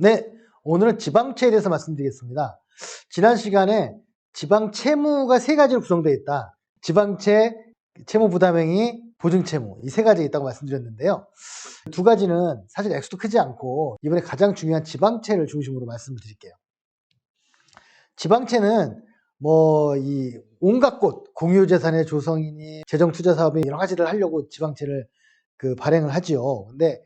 네, 오늘은 지방채에 대해서 말씀드리겠습니다. 지난 시간에 지방 채무가 세 가지로 구성되어 있다. 지방채, 채무 부담행위, 보증채무 이 세 가지 있다고 말씀드렸는데요. 두 가지는 사실 액수도 크지 않고 이번에 가장 중요한 지방채를 중심으로 말씀을 드릴게요. 지방채는 이 온갖 곳 공유재산의 조성이니 재정투자사업이 여러 가지를 하려고 지방채를 발행을 하지요. 근데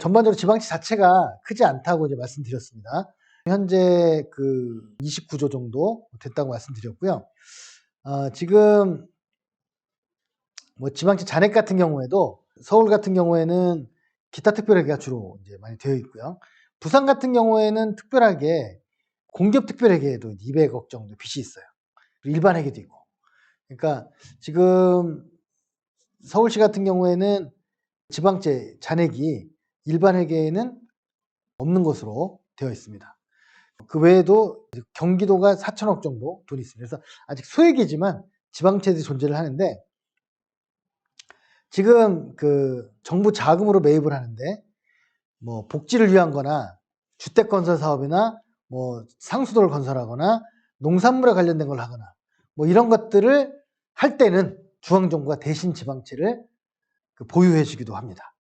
전반적으로 지방채 자체가 크지 않다고 이제 말씀드렸습니다. 현재 29조 정도 됐다고 말씀드렸고요. 지금 지방채 잔액 같은 경우에도 서울 같은 경우에는 기타 특별회계가 주로 이제 많이 되어 있고요. 부산 같은 경우에는 특별하게 공기업 특별회계에도 200억 정도 빚이 있어요. 일반 회계도 있고. 그러니까 지금 서울시 같은 경우에는 지방채 잔액이 일반 회계에는 없는 것으로 되어 있습니다. 그 외에도 경기도가 4천억 정도 돈이 있습니다. 그래서 아직 소액이지만 지방채들이 존재를 하는데 지금 정부 자금으로 매입을 하는데 복지를 위한 거나 주택 건설 사업이나 상수도를 건설하거나 농산물에 관련된 걸 하거나 이런 것들을 할 때는 중앙정부가 대신 지방채를 보유해 주기도 합니다.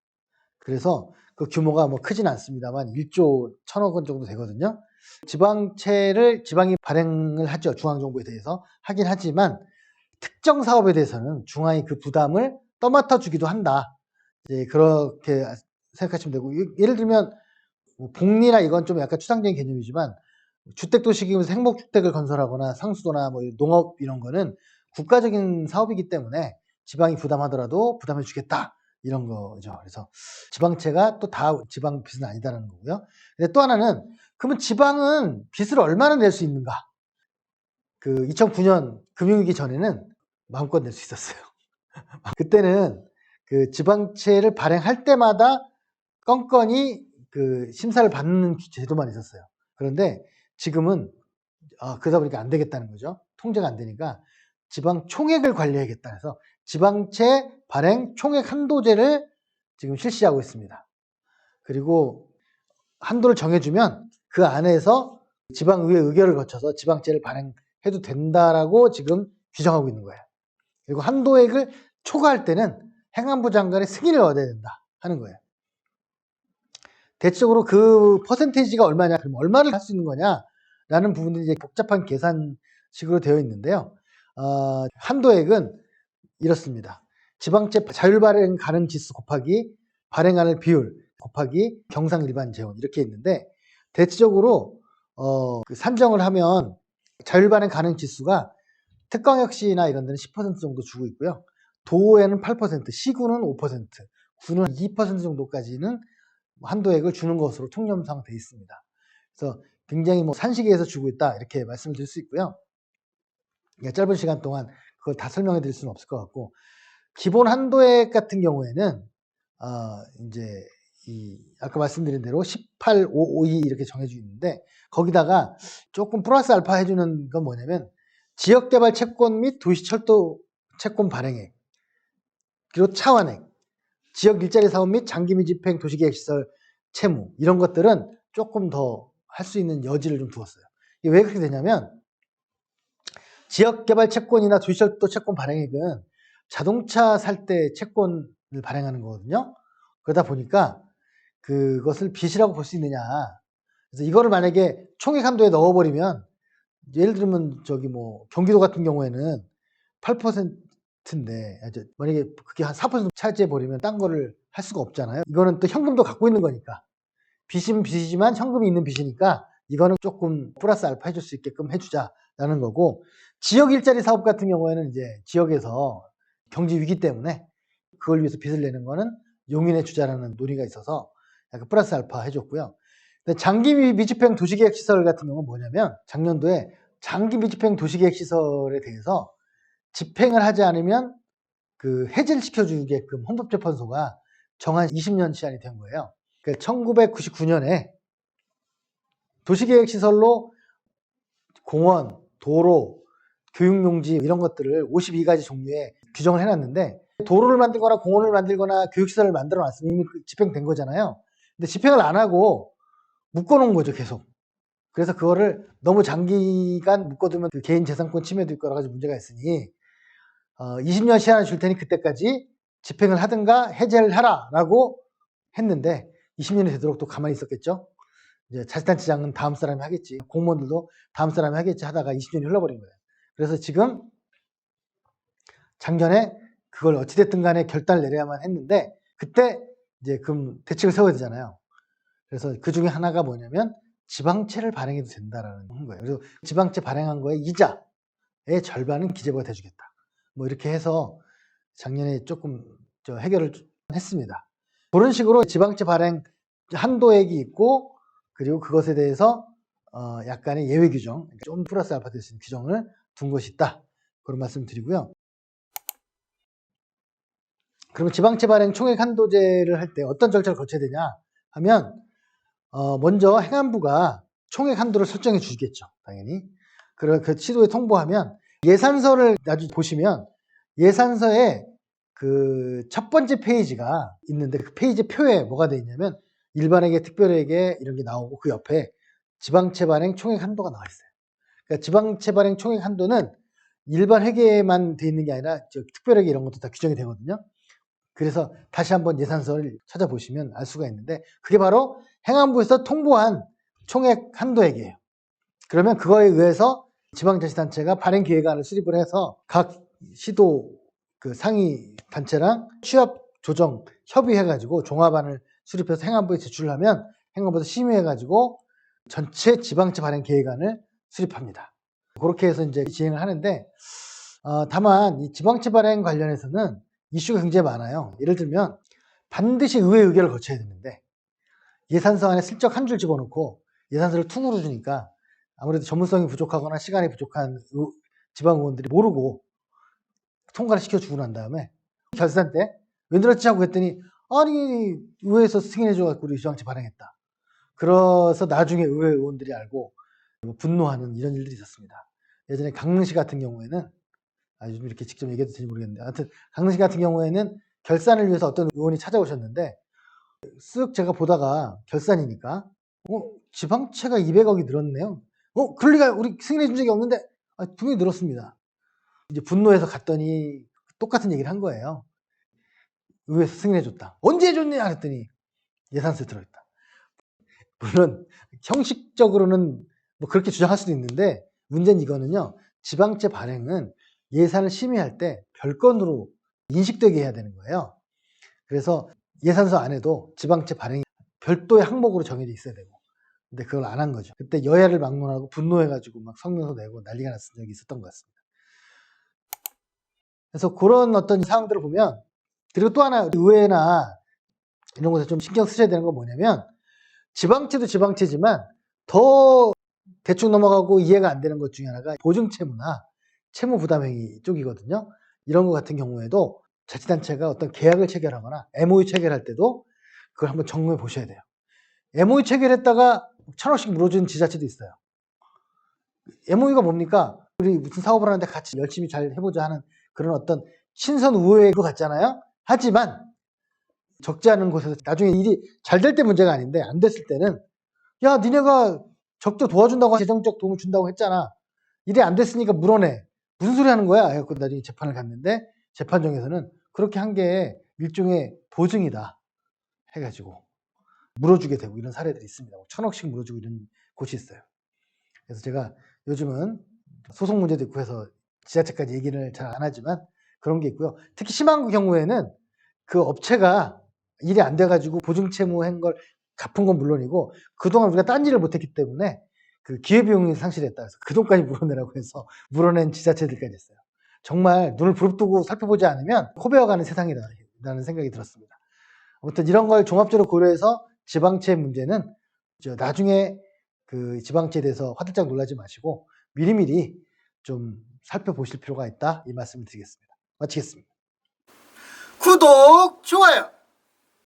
그래서 그 규모가 크진 않습니다만 1조 1천억 원 정도 되거든요. 지방채를 지방이 발행을 하죠. 중앙정부에 대해서 하긴 하지만 특정 사업에 대해서는 중앙이 그 부담을 떠맡아 주기도 한다. 이제 그렇게 생각하시면 되고, 예를 들면 복리나 이건 좀 약간 추상적인 개념이지만 주택도시기금에서 행복주택을 건설하거나 상수도나 농업 이런 거는 국가적인 사업이기 때문에 지방이 부담하더라도 부담해 주겠다. 이런 거죠. 그래서 지방채가 또 다 지방 빚은 아니다라는 거고요. 근데 또 하나는 그러면 지방은 빚을 얼마나 낼 수 있는가? 2009년 금융위기 전에는 마음껏 낼 수 있었어요. 그때는 지방채를 발행할 때마다 건건이 심사를 받는 제도만 있었어요. 그런데 지금은 그러다 보니까 안 되겠다는 거죠. 통제가 안 되니까 지방 총액을 관리해야겠다 해서 지방채 발행 총액 한도제를 지금 실시하고 있습니다. 그리고 한도를 정해주면 그 안에서 지방의회 의결을 거쳐서 지방채를 발행해도 된다라고 지금 규정하고 있는 거예요. 그리고 한도액을 초과할 때는 행안부 장관의 승인을 얻어야 된다 하는 거예요. 대체적으로 그 퍼센테이지가 얼마냐, 그럼 얼마를 할 수 있는 거냐라는 부분들이 이제 복잡한 계산식으로 되어 있는데요. 한도액은 이렇습니다. 지방채 자율 발행 가능 지수 곱하기 발행하는 비율 곱하기 경상 일반 재원 이렇게 있는데 대체적으로 산정을 하면 자율 발행 가능 지수가 특광역시나 이런 데는 10% 정도 주고 있고요. 도에는 8%, 시구는 5%, 구는 2% 정도까지는 한도액을 주는 것으로 통념상 되어 있습니다. 그래서 굉장히 산시계에서 주고 있다 이렇게 말씀을 드릴 수 있고요. 짧은 시간 동안 그걸 다 설명해 드릴 수는 없을 것 같고, 기본 한도액 같은 경우에는 이제 아까 말씀드린 대로 18552 이렇게 정해져 있는데 거기다가 조금 플러스 알파 해주는 건 뭐냐면 지역개발 채권 및 도시철도 채권 발행액, 그리고 차환액, 지역 일자리 사업 및 장기 밀집행 도시계획시설 채무 이런 것들은 조금 더 할 수 있는 여지를 좀 두었어요. 이게 왜 그렇게 되냐면 지역개발 채권이나 도시철도 채권 발행액은 자동차 살 때 채권을 발행하는 거거든요. 그러다 보니까 그것을 빚이라고 볼 수 있느냐. 그래서 이거를 만약에 총액 한도에 넣어버리면 예를 들면 경기도 같은 경우에는 8%인데 만약에 그게 한 4% 차지해버리면 딴 거를 할 수가 없잖아요. 이거는 또 현금도 갖고 있는 거니까. 빚은 빚이지만 현금이 있는 빚이니까 이거는 조금 플러스 알파 해줄 수 있게끔 해주자라는 거고, 지역 일자리 사업 같은 경우에는 이제 지역에서 경제 위기 때문에 그걸 위해서 빚을 내는 거는 용인해 주자라는 논의가 있어서 약간 플러스 알파 해줬고요. 장기 밀집형 도시계획 시설 같은 경우는 뭐냐면 작년도에 장기 밀집형 도시계획 시설에 대해서 집행을 하지 않으면 해제를 시켜주게끔 헌법재판소가 정한 20년 시한이 된 거예요. 1999년에 도시계획시설로 공원, 도로, 교육용지 이런 것들을 52가지 종류의 규정을 해놨는데 도로를 만들거나 공원을 만들거나 교육시설을 만들어 놨으면 이미 집행된 거잖아요. 근데 집행을 안 하고 묶어놓은 거죠, 계속. 그래서 그거를 너무 장기간 묶어두면 그 개인 재산권 침해도 있고 여러 가지 문제가 있으니 20년 시한을 줄 테니 그때까지 집행을 하든가 해제를 하라라고 했는데 20년이 되도록 또 가만히 있었겠죠. 이제 자치단체장은 다음 사람이 하겠지. 공무원들도 다음 사람이 하겠지 하다가 20년이 흘러버린 거예요. 그래서 지금 작년에 그걸 어찌됐든 간에 결단을 내려야만 했는데 그때 이제 대책을 세워야 되잖아요. 그래서 그 중에 하나가 뭐냐면 지방채를 발행해도 된다라는 거예요. 그래서 지방채 발행한 거에 이자의 절반은 기재부가 대주겠다. 뭐 이렇게 해서 작년에 조금 해결을 했습니다. 그런 식으로 지방채 발행 한도액이 있고 그리고 그것에 대해서 약간의 예외 규정, 좀 플러스 알파 될 수 있는 규정을 둔 것이 있다. 그런 말씀 드리고요. 그러면 지방채 발행 총액 한도제를 할 때 어떤 절차를 거쳐야 되냐 하면 먼저 행안부가 총액 한도를 설정해 주겠죠. 당연히. 그 시도에 통보하면 예산서를 나중에 보시면 예산서에 그 첫 번째 페이지가 있는데 그 페이지 표에 뭐가 되어 있냐면 일반회계, 특별회계 이런 게 나오고 그 옆에 지방채 발행 총액 한도가 나와 있어요. 그러니까 지방채 발행 총액 한도는 일반 회계만 돼 있는 게 아니라 특별회계 이런 것도 다 규정이 되거든요. 그래서 다시 한번 예산서를 찾아보시면 알 수가 있는데 그게 바로 행안부에서 통보한 총액 한도액이에요. 그러면 그거에 의해서 지방자치단체가 발행 기획안을 수립을 해서 각 시도 그 상위 단체랑 취합 조정 협의해가지고 종합안을 수립해서 행안부에 제출하면 행안부에서 심의해가지고 전체 지방채 발행 계획안을 수립합니다. 그렇게 해서 이제 진행을 하는데 다만 이 지방채 발행 관련해서는 이슈가 굉장히 많아요. 예를 들면 반드시 의회 의결을 거쳐야 되는데 예산서 안에 슬쩍 한 줄 집어넣고 예산서를 퉁으로 주니까 아무래도 전문성이 부족하거나 시간이 부족한 지방 의원들이 모르고 통과를 시켜주고 난 다음에 결산 때 왜 늘었지 하고 했더니 아니 의회에서 승인해줘갖고 우리 지방채 발행했다. 그래서 나중에 의회 의원들이 알고 분노하는 이런 일들이 있었습니다. 예전에 강릉시 같은 경우에는 요즘 이렇게 직접 얘기해도 되는지 모르겠는데 하여튼 강릉시 같은 경우에는 결산을 위해서 어떤 의원이 찾아오셨는데 쓱 제가 보다가 결산이니까 지방채가 200억이 늘었네요. 그럴 리가 우리 승인해 준 적이 없는데 분명히 늘었습니다. 이제 분노해서 갔더니 똑같은 얘기를 한 거예요. 의회에서 승인해 줬다. 언제 해줬냐 그랬더니 예산서에 들어있다. 물론 형식적으로는 뭐 그렇게 주장할 수도 있는데 문제는 이거는요. 지방채 발행은 예산을 심의할 때 별건으로 인식되게 해야 되는 거예요. 그래서 예산서 안에도 지방채 발행이 별도의 항목으로 정해져 있어야 되고 근데 그걸 안 한 거죠. 그때 여야를 막론하고 분노해가지고 막 성명서 내고 난리가 났던 적이 있었던 것 같습니다. 그래서 그런 어떤 상황들을 보면 그리고 또 하나 의회나 이런 곳에 좀 신경 쓰셔야 되는 건 뭐냐면 지방채도 지방채지만 더 대충 넘어가고 이해가 안 되는 것 중에 하나가 보증채무나 채무부담행위 쪽이거든요. 이런 것 같은 경우에도 자치단체가 어떤 계약을 체결하거나 MOU 체결할 때도 그걸 한번 점검해 보셔야 돼요. MOU 체결했다가 1,000억씩 물어준 지자체도 있어요. MOU가 뭡니까? 우리 무슨 사업을 하는데 같이 열심히 잘 해보자 하는 그런 어떤 신선 우회의 것 같잖아요. 하지만 적지 않은 곳에서 나중에 일이 잘 될 때 문제가 아닌데 안 됐을 때는 야 니네가 적극 도와준다고 재정적 도움을 준다고 했잖아. 일이 안 됐으니까 물어내. 무슨 소리 하는 거야? 해갖고 나중에 재판을 갔는데 재판정에서는 그렇게 한 게 일종의 보증이다 해가지고 물어주게 되고 이런 사례들이 있습니다. 1,000억씩 물어주고 이런 곳이 있어요. 그래서 제가 요즘은 소송 문제도 있고 해서 지자체까지 얘기를 잘 안 하지만 그런 게 있고요. 특히 심한 경우에는 그 업체가 일이 안 돼가지고 보증채무 한 걸 갚은 건 물론이고 그동안 우리가 딴 일을 못했기 때문에 그 기회비용이 상실했다 해서 그 돈까지 물어내라고 해서 물어낸 지자체들까지 있어요. 정말 눈을 부릅뜨고 살펴보지 않으면 코베어가는 세상이라는 생각이 들었습니다. 아무튼 이런 걸 종합적으로 고려해서 지방채 문제는 나중에 그 지방채에 대해서 화들짝 놀라지 마시고 미리미리 좀 살펴보실 필요가 있다 이 말씀을 드리겠습니다. 마치겠습니다. 구독, 좋아요.